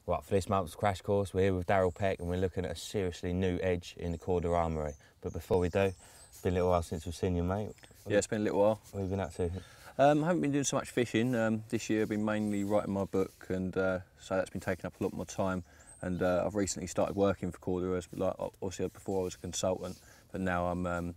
Right, for this month's crash course, we're here with Daryl Peck and we're looking at a seriously new edge in the Korda Armoury. But before we do, it's been a little while since we've seen you, mate. Yeah, it's been a little while. What have you been up to? I haven't been doing so much fishing. This year I've been mainly writing my book, and so that's been taking up a lot more time. And I've recently started working for Korda, like obviously before I was a consultant, but now I'm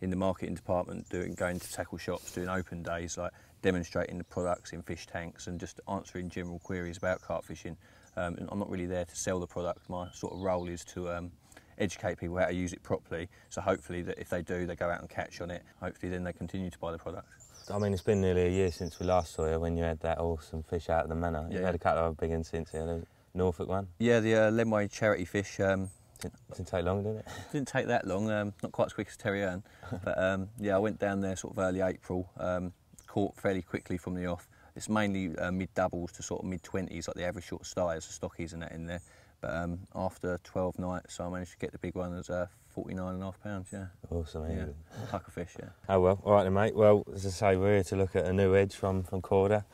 in the marketing department, going to tackle shops, doing open days, like demonstrating the products in fish tanks and just answering general queries about carp fishing. And I'm not really there to sell the product. My sort of role is to educate people how to use it properly. So hopefully that if they do, they go out and catch on it. Hopefully then they continue to buy the product. I mean, it's been nearly a year since we last saw you when you had that awesome fish out of the manor. You've had a couple of big ones since here. The Norfolk one. Yeah, the Lenway charity fish. Didn't take long, did it? Didn't take that long. Not quite as quick as Terry Ann. But yeah, I went down there sort of early April. Caught fairly quickly from the off. It's mainly mid-doubles to sort of mid-20s, like the average short styles, the stockies and that in there. But after 12 nights, I managed to get the big one as 49.5 pounds, yeah. Awesome, yeah. Pucker fish, yeah. Oh well, all right then, mate. Well, as I say, we're here to look at a new edge from Korda,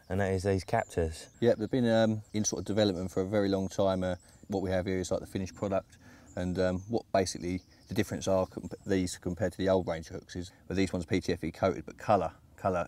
and that is these captors. Yeah, they've been in sort of development for a very long time. What we have here is like the finished product, and what basically the difference are these compared to the old range of hooks is, well, these ones are PTFE coated, but colour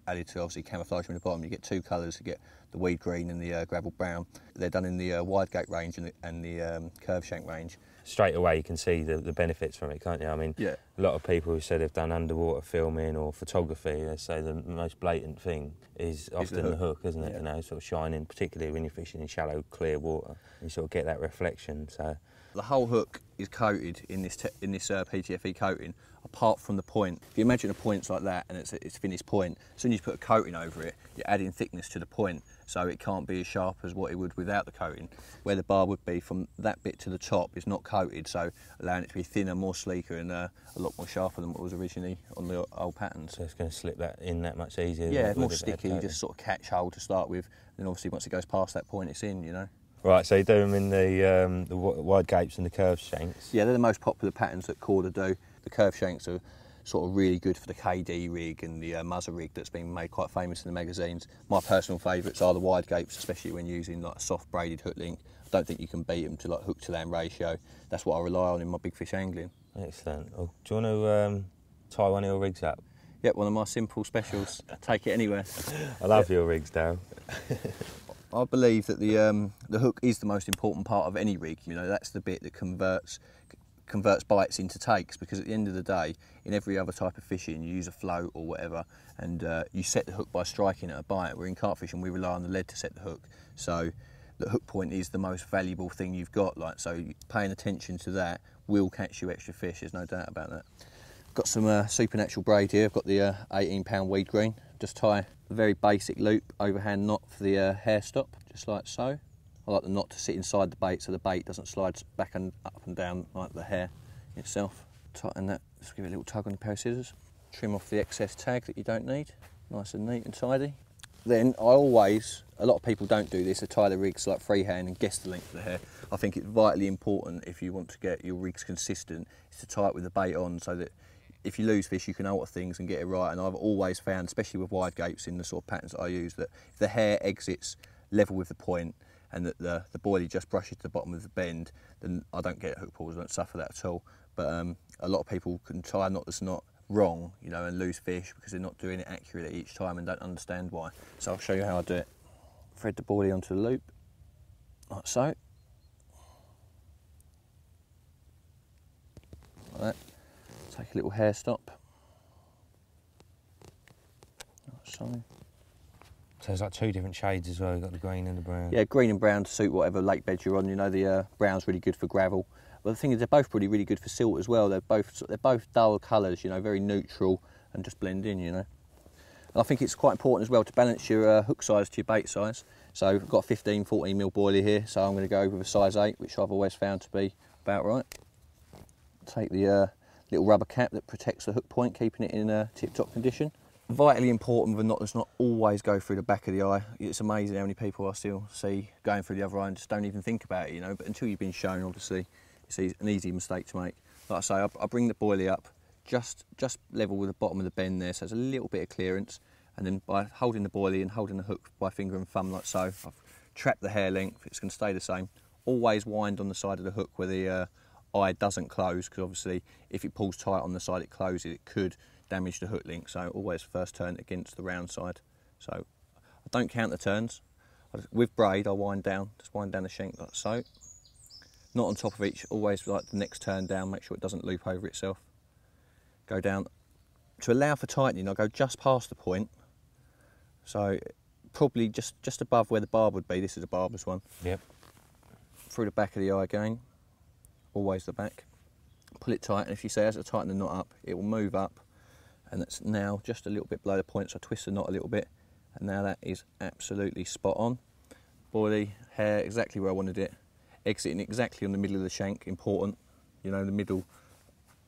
added to obviously camouflage from the bottom. You get two colours, you get the weed green and the gravel brown. They're done in the wide gate range and the curve shank range. Straight away you can see the benefits from it, can't you? I mean, yeah. A lot of people who said they've done underwater filming or photography, they say the most blatant thing is often the hook, isn't it? Yeah. You know, sort of shining, particularly when you're fishing in shallow, clear water. You sort of get that reflection. So the whole hook is coated in this PTFE coating, apart from the point. If you imagine a point's like that and it's a finished point, as soon as you put a coating over it, you're adding thickness to the point, so it can't be as sharp as what it would without the coating. Where the bar would be from that bit to the top is not coated, so allowing it to be thinner, more sleeker, and a lot more sharper than what was originally on the old patterns. So it's going to slip that in that much easier. Yeah, more sticky, just sort of catch hold to start with. Then obviously once it goes past that point, it's in, you know. Right, so you do them in the wide gapes and the curved shanks? Yeah, they're the most popular patterns that Korda do. The curved shanks are sort of really good for the KD rig and the Muzzer rig that's been made quite famous in the magazines. My personal favourites are the wide gapes, especially when using like a soft braided hook link. I don't think you can beat them to like hook to land ratio. That's what I rely on in my big fish angling. Excellent. Oh, do you want to tie one of your rigs up? Yep, one of my simple specials. Take it anywhere. I love your rigs, Darryl. I believe that the hook is the most important part of any rig. You know, that's the bit that converts bites into takes, because at the end of the day, in every other type of fishing, you use a float or whatever, and you set the hook by striking at a bite. We're in carp fishing, we rely on the lead to set the hook. So the hook point is the most valuable thing you've got. Like, so paying attention to that will catch you extra fish. There's no doubt about that. Got some supernatural braid here. I've got the 18-pound weed green. Just tie a very basic loop overhand knot for the hair stop, just like so. I like the knot to sit inside the bait so the bait doesn't slide back and up and down like the hair itself. Tighten that, just give it a little tug on a pair of scissors. Trim off the excess tag that you don't need, nice and neat and tidy. Then a lot of people don't do this, they tie the rigs like freehand and guess the length of the hair. I think it's vitally important if you want to get your rigs consistent, is to tie it with the bait on, so that if you lose fish, you can alter things and get it right. And I've always found, especially with wide gapes in the sort of patterns that I use, that if the hair exits level with the point and that the boilie just brushes the bottom of the bend, then I don't get hook pulls, I don't suffer that at all. But a lot of people can tie a knot that's not wrong, you know, and lose fish because they're not doing it accurately each time and don't understand why. So I'll show you how I do it. Thread the boilie onto the loop, like so. Like that. Take a little hair stop. So there's like two different shades as well. You've got the green and the brown. Yeah, green and brown to suit whatever lake bed you're on. You know, the brown's really good for gravel. Well, the thing is, they're both really good for silt as well. They're both dull colours, you know, very neutral and just blend in, you know. And I think it's quite important as well to balance your hook size to your bait size. So I've got a 15-14mm boilie here, so I'm going to go with a size 8, which I've always found to be about right. Take the little rubber cap that protects the hook point, keeping it in tip-top condition. Vitally important, the knot does not always go through the back of the eye. It's amazing how many people I still see going through the other eye and just don't even think about it, you know. But until you've been shown, obviously, it's an easy mistake to make. Like I say, I bring the boilie up just level with the bottom of the bend there, so there's a little bit of clearance. And then by holding the boilie and holding the hook by finger and thumb like so, I've trap the hair length, it's going to stay the same. Always wind on the side of the hook where the eye doesn't close, because obviously if it pulls tight on the side it closes, it could damage the hook link. So always first turn against the round side. So I don't count the turns. With braid I wind down, just wind down the shank like so. Not on top of each, always like the next turn down, make sure it doesn't loop over itself. Go down. To allow for tightening, I'll go just past the point. So probably just above where the barb would be. This is a barbless one. Yep. Through the back of the eye again, always the back. Pull it tight, and if you say as I tighten the knot up, it will move up, and that's now just a little bit below the point, so I twist the knot a little bit, and now that is absolutely spot on. Body, hair, exactly where I wanted it. Exiting exactly on the middle of the shank, important. You know, the middle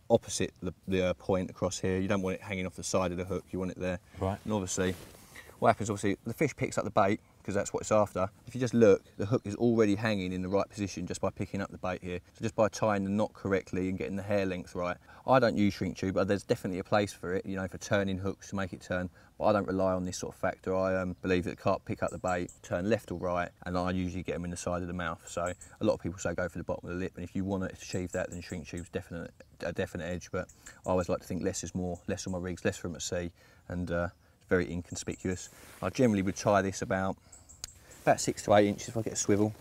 opposite the point across here. You don't want it hanging off the side of the hook, you want it there. Right. And obviously, what happens, obviously, the fish picks up the bait, because that's what it's after. If you just look, the hook is already hanging in the right position just by picking up the bait here. So just by tying the knot correctly and getting the hair length right. I don't use shrink tube, but there's definitely a place for it, you know, for turning hooks to make it turn. But I don't rely on this sort of factor. I believe that the carp pick up the bait, turn left or right, and I usually get them in the side of the mouth. So a lot of people say go for the bottom of the lip, and if you want to achieve that, then shrink tube's a definite edge. But I always like to think less is more, less on my rigs, less for them at sea, and very inconspicuous. I generally would tie this about 6 to 8 inches if I get a swivel.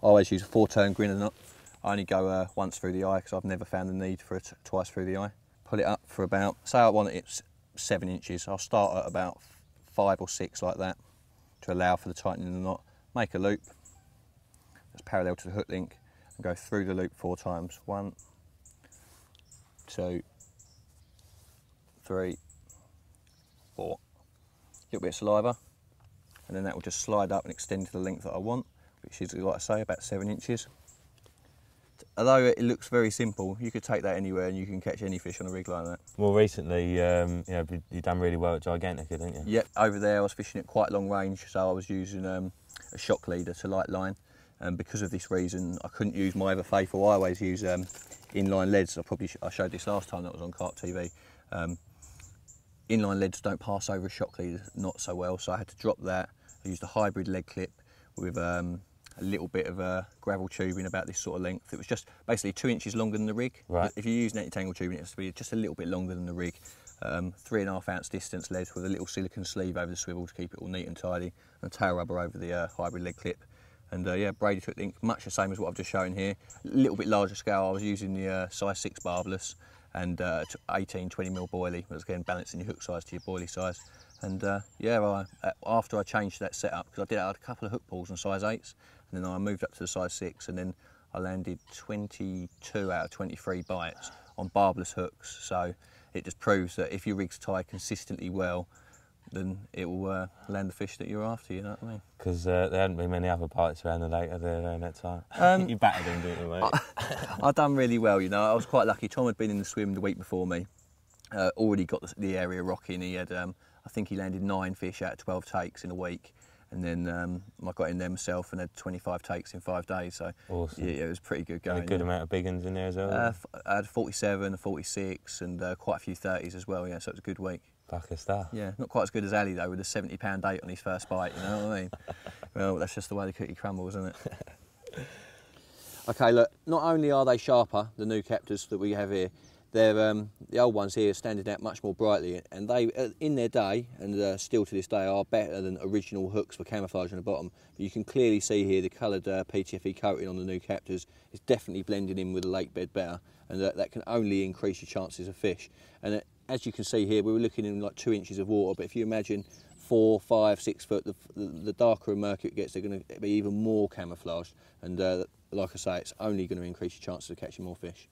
I always use a 4-turn grinner knot. I only go once through the eye because I've never found the need for it twice through the eye. Pull it up for about, say I want it 7 inches, I'll start at about 5 or 6 like that to allow for the tightening of the knot. Make a loop that's parallel to the hook link and go through the loop 4 times. 1, 2, 3, 4. A little bit of saliva, and then that will just slide up and extend to the length that I want, which is, like I say, about 7 inches. Although it looks very simple, you could take that anywhere and you can catch any fish on a rig like that. More recently, you've done really well at Gigantica, didn't you? Yep, over there I was fishing at quite long range, so I was using a shock leader to light line, and because of this reason I couldn't use my ever faithful. I always use inline leads. I showed this last time that was on Carp TV. Inline leads don't pass over a shock leader not so well, so I had to drop that. I used a hybrid leg clip with a little bit of gravel tubing about this sort of length. It was just basically 2 inches longer than the rig. Right. If you use net tangle tubing, it has to be just a little bit longer than the rig. 3.5 ounce distance lead with a little silicone sleeve over the swivel to keep it all neat and tidy, and tail rubber over the hybrid leg clip. And yeah, braided hook link, much the same as what I've just shown here. A little bit larger scale. I was using the size 6 barbless and 18, 20mm boilie. I was again balancing your hook size to your boilie size. And yeah, after I changed that setup, because I did have a couple of hook pulls on size 8s, and then I moved up to the size 6, and then I landed 22 out of 23 bites on barbless hooks. So it just proves that if your rigs tie consistently well, then it will land the fish that you're after, you know what I mean? Because there hadn't been many other bites around the lake there around that time. You battered them, didn't you, mate? I've done really well, you know. I was quite lucky. Tom had been in the swim the week before me, already got the area rocking. He had, I think he landed 9 fish out of 12 takes in a week. And then I got in there myself and had 25 takes in 5 days. So awesome. Yeah, it was pretty good going. And a good amount of big ones in there as well? I had 47, a 46 and quite a few 30s as well, yeah, so it was a good week. Bucket stuff. Yeah, not quite as good as Ali though, with a 70-pound date on his first bite, you know what I mean? Well, that's just the way the cookie crumbles, isn't it? Okay, look, not only are they sharper, the new captors that we have here, they're, the old ones here are standing out much more brightly, and they, in their day, and still to this day, are better than original hooks for camouflage on the bottom. But you can clearly see here the coloured PTFE coating on the new captors is definitely blending in with the lake bed better, and that can only increase your chances of fish. And as you can see here, we were looking in like 2 inches of water, but if you imagine 4, 5, 6 foot, the darker and murkier it gets, they're going to be even more camouflaged. And like I say, it's only going to increase your chances of catching more fish.